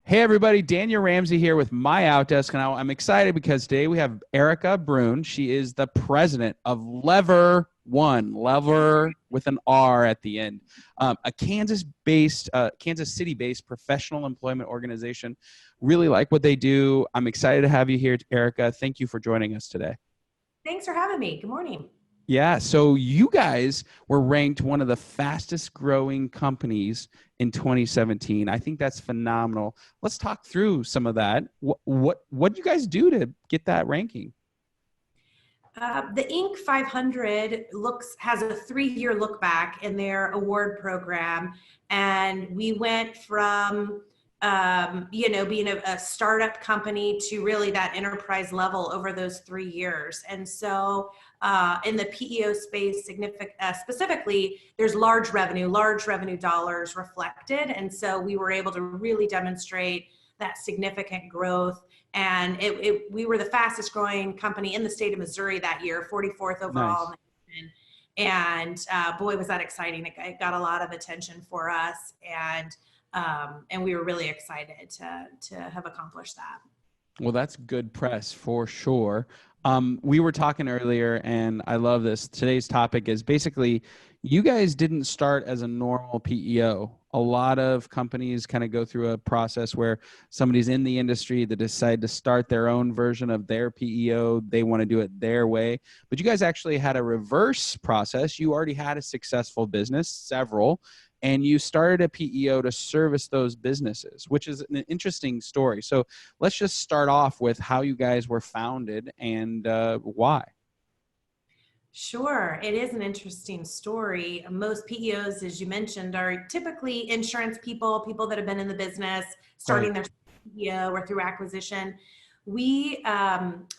Hey everybody, Daniel Ramsey here with my Outdesk, and I'm excited because today we have Erica Brune. She is the president of Lever1, Lever with an R at the end, a Kansas City-based professional employment organization. Really like what they do. I'm excited to have you here, Erica. Thank you for joining us today. Thanks for having me. Good morning. Yeah, so you guys were ranked one of the fastest growing companies in 2017. I think that's phenomenal. Let's talk through some of that. What do you guys do to get that ranking? The Inc. 500 has a 3-year look back in their award program, and we went from being a startup company to really that enterprise level over those 3 years. And so in the PEO space, specifically, there's large revenue dollars reflected. And so we were able to really demonstrate that significant growth. And we were the fastest growing company in the state of Missouri that year, 44th overall. Nice. And boy, was that exciting. It got a lot of attention for us. And we were really excited to have accomplished that. Well, that's good press for sure. We were talking earlier, and I love this. Today's topic is basically, you guys didn't start as a normal PEO. A lot of companies kind of go through a process where somebody's in the industry that decide to start their own version of their PEO. They want to do it their way. But you guys actually had a reverse process. You already had a successful business, several, and you started a PEO to service those businesses, which is an interesting story. So let's just start off with how you guys were founded and why. Sure. It is an interesting story. Most PEOs, as you mentioned, are typically insurance people that have been in the business, starting their PEO or through acquisition. We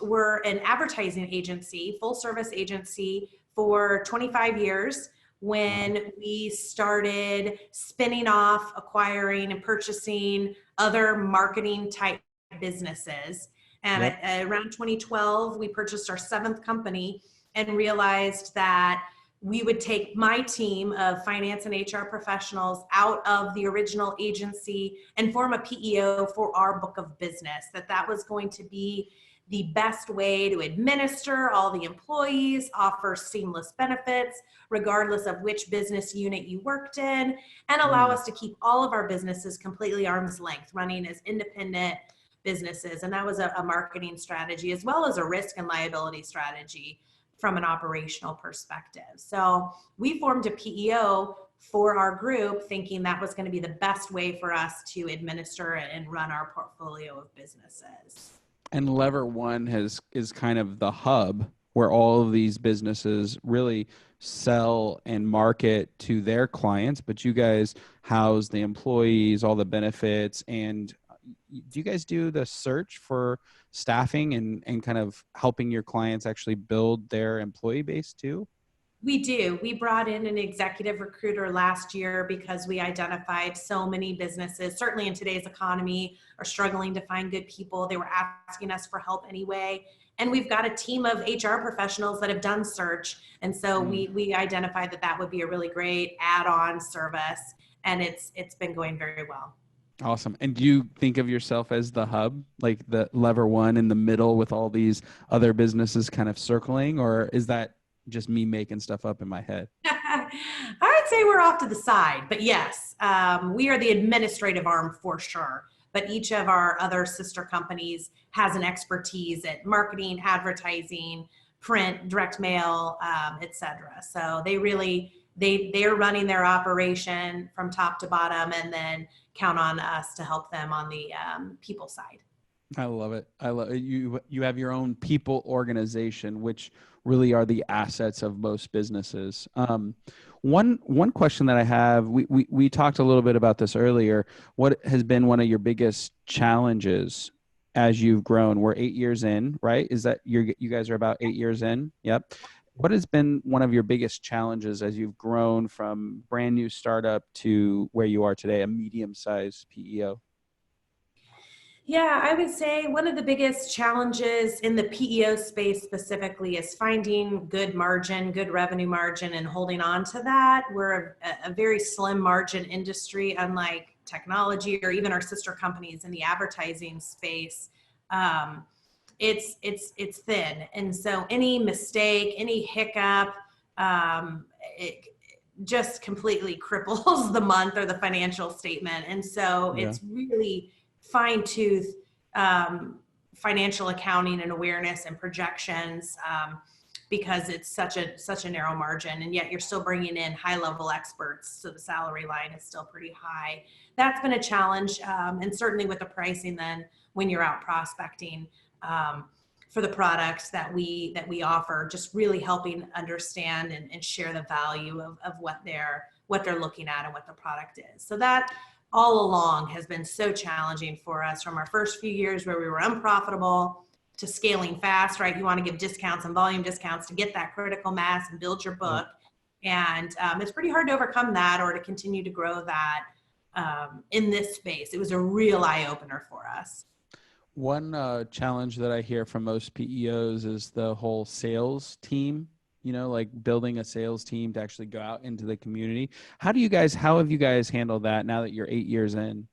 were an advertising agency, full service agency for 25 years when we started spinning off, acquiring and purchasing other marketing type businesses. And around 2012, we purchased our 7th company and realized that we would take my team of finance and HR professionals out of the original agency and form a PEO for our book of business, that was going to be the best way to administer all the employees, offer seamless benefits, regardless of which business unit you worked in, and allow us to keep all of our businesses completely arm's length, running as independent businesses. And that was a marketing strategy, as well as a risk and liability strategy from an operational perspective. So we formed a PEO for our group, thinking that was going to be the best way for us to administer and run our portfolio of businesses. And Lever1 is kind of the hub where all of these businesses really sell and market to their clients, but you guys house the employees, all the benefits. And do you guys do the search for staffing and kind of helping your clients actually build their employee base too? We do. We brought in an executive recruiter last year because we identified so many businesses, certainly in today's economy, are struggling to find good people. They were asking us for help anyway. And we've got a team of HR professionals that have done search. And so we identified that would be a really great add-on service. And it's been going very well. Awesome. And do you think of yourself as the hub, like the Lever1 in the middle with all these other businesses kind of circling, or is that just me making stuff up in my head? I would say we're off to the side, but yes, we are the administrative arm for sure. But each of our other sister companies has an expertise at marketing, advertising, print, direct mail, et cetera. So they're running their operation from top to bottom, and then count on us to help them on the people side. I love it. I love it. You have your own people organization, which really are the assets of most businesses. One question that I have, we talked a little bit about this earlier. What has been one of your biggest challenges as you've grown? We're 8 years in, right? Is that you guys are about 8 years in? Yep. What has been one of your biggest challenges as you've grown from brand new startup to where you are today, a medium-sized PEO? Yeah, I would say one of the biggest challenges in the PEO space specifically is finding good margin, good revenue margin, and holding on to that. We're a very slim margin industry, unlike technology or even our sister companies in the advertising space, it's thin. And so any mistake, any hiccup, it just completely cripples the month or the financial statement. And so it's really fine-tooth financial accounting and awareness and projections, because it's such a narrow margin, and yet you're still bringing in high-level experts, so the salary line is still pretty high. That's been a challenge, and certainly with the pricing then when you're out prospecting for the products that we offer, just really helping understand and share the value of what they're looking at and what the product is. So that all along has been so challenging for us, from our first few years where we were unprofitable to scaling fast, right? You want to give discounts and volume discounts to get that critical mass and build your book. And it's pretty hard to overcome that or to continue to grow that in this space. It was a real eye-opener for us. One challenge that I hear from most PEOs is the whole sales team, like building a sales team to actually go out into the community. How have you guys handled that now that you're 8 years in?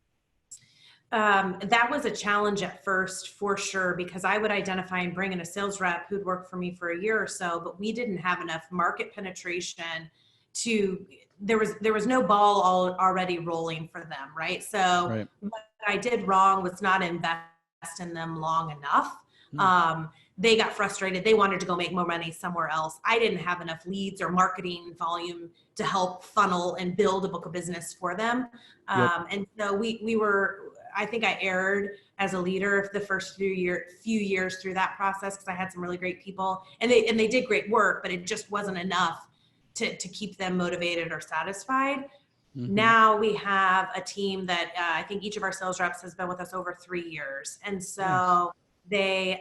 That was a challenge at first, for sure, because I would identify and bring in a sales rep who'd worked for me for a year or so, but we didn't have enough market penetration there was no ball already rolling for them, right? So what I did wrong was not invest in them long enough. They got frustrated. They wanted to go make more money somewhere else. I didn't have enough leads or marketing volume to help funnel and build a book of business for them. And so I think I erred as a leader the first few years through that process, because I had some really great people and they did great work, but it just wasn't enough to keep them motivated or satisfied. Now we have a team that I think each of our sales reps has been with us over 3 years. And so they,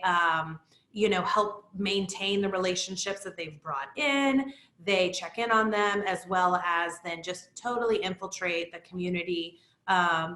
help maintain the relationships that they've brought in. They check in on them, as well as then just totally infiltrate the community,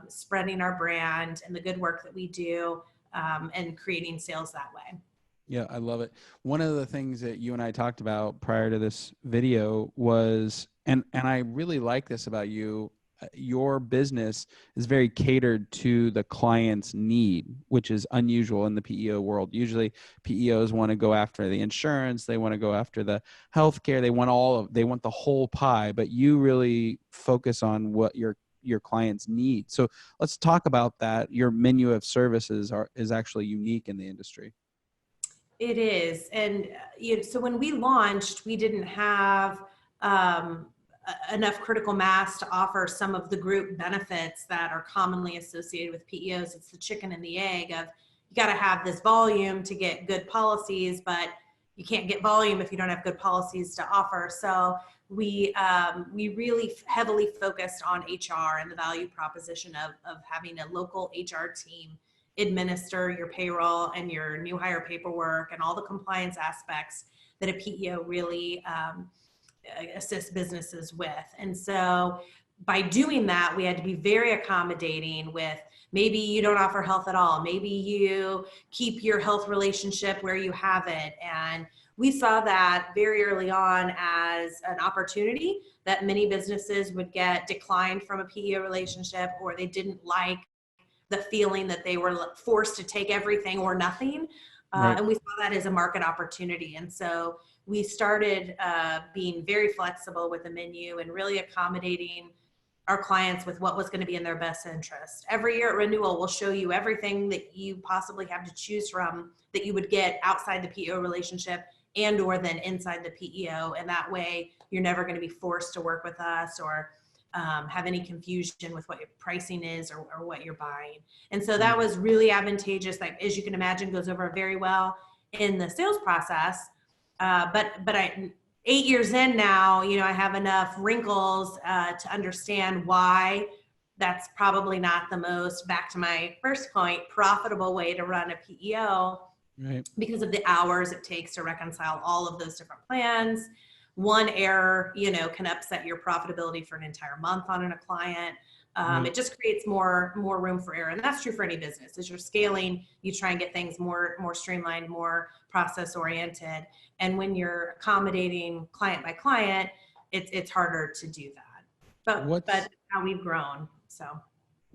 spreading our brand and the good work that we do, and creating sales that way. Yeah, I love it. One of the things that you and I talked about prior to this video was, and I really like this about you, your business is very catered to the client's need, which is unusual in the PEO world. Usually PEOs want to go after the insurance, they want to go after the healthcare, they want the whole pie, but you really focus on what your clients need. So let's talk about that. Your menu of services is actually unique in the industry. It is. And so when we launched, we didn't have enough critical mass to offer some of the group benefits that are commonly associated with PEOs. It's the chicken and the egg of, you got to have this volume to get good policies, but you can't get volume if you don't have good policies to offer. So we really heavily focused on HR and the value proposition of having a local HR team administer your payroll and your new hire paperwork and all the compliance aspects that a PEO really assists businesses with. And so by doing that, we had to be very accommodating with, maybe you don't offer health at all. Maybe you keep your health relationship where you have it. And we saw that very early on as an opportunity that many businesses would get declined from a PEO relationship, or they didn't like the feeling that they were forced to take everything or nothing. And we saw that as a market opportunity. And so we started being very flexible with the menu and really accommodating our clients with what was going to be in their best interest. Every year at renewal, we'll show you everything that you possibly have to choose from that you would get outside the PEO relationship and or then inside the PEO. And that way you're never going to be forced to work with us or have any confusion with what your pricing is or what you're buying. And so that was really advantageous. Like, as you can imagine, goes over very well in the sales process. But 8 years in now, I have enough wrinkles to understand why that's probably not the most, back to my first point, profitable way to run a PEO, because of the hours it takes to reconcile all of those different plans. One error, can upset your profitability for an entire month on a client. It just creates more room for error. And that's true for any business. As you're scaling, you try and get things more streamlined, more process oriented. And when you're accommodating client by client, it's harder to do that. But how we've grown. So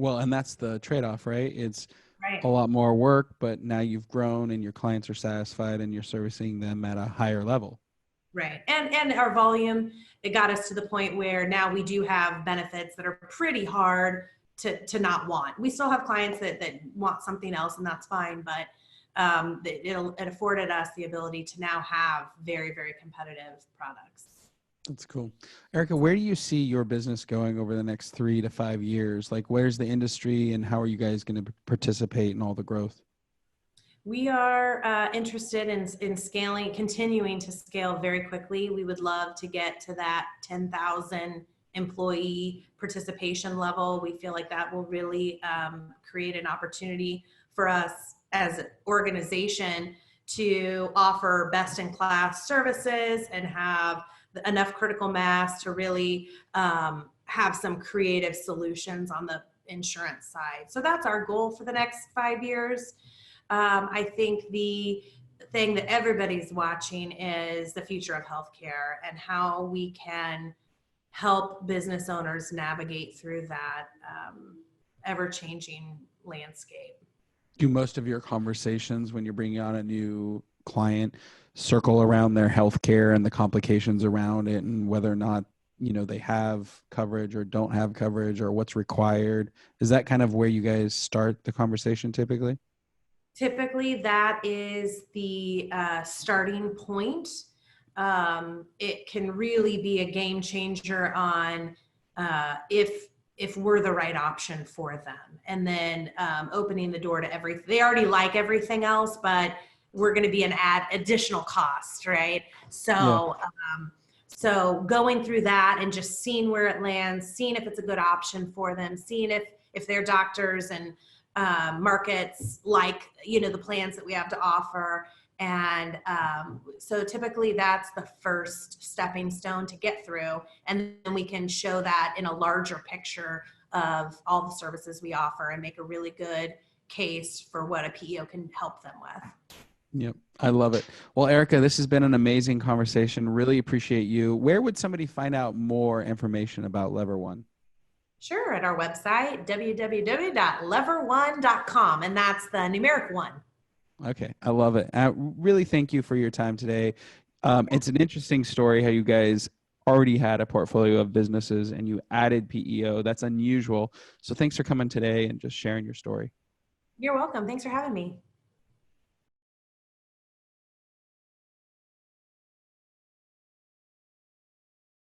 Well, and that's the trade-off, right? It's a Right. lot more work, but now you've grown and your clients are satisfied and you're servicing them at a higher level. Right. And our volume, it got us to the point where now we do have benefits that are pretty hard to not want. We still have clients that want something else, and that's fine, but it afforded us the ability to now have very, very competitive products. That's cool. Erica, where do you see your business going over the next 3 to 5 years? Like, where's the industry and how are you guys going to participate in all the growth? We are interested in scaling, continuing to scale very quickly. We would love to get to that 10,000 employee participation level. We feel like that will really create an opportunity for us as an organization to offer best in class services and have enough critical mass to really have some creative solutions on the insurance side. So that's our goal for the next 5 years. I think the thing that everybody's watching is the future of healthcare and how we can help business owners navigate through that ever-changing landscape. Do most of your conversations when you're bringing on a new client circle around their healthcare and the complications around it and whether or not, they have coverage or don't have coverage or what's required? Is that kind of where you guys start the conversation typically? Typically, that is the starting point. It can really be a game changer on if we're the right option for them, and then opening the door to everything. They already like everything else, but we're going to be an additional cost, right? Yeah. So going through that and just seeing where it lands, seeing if it's a good option for them, seeing if their doctors and markets like the plans that we have to offer. And so typically that's the first stepping stone to get through, and then we can show that in a larger picture of all the services we offer and make a really good case for what a PEO can help them with. Yep. I love it. Well, Erica, this has been an amazing conversation. Really appreciate you. Where would somebody find out more information about Lever1? Sure, at our website, www.lever1.com, and that's the numeric one. Okay. I love it. I really thank you for your time today. It's an interesting story how you guys already had a portfolio of businesses and you added PEO. That's unusual. So thanks for coming today and just sharing your story. You're welcome. Thanks for having me.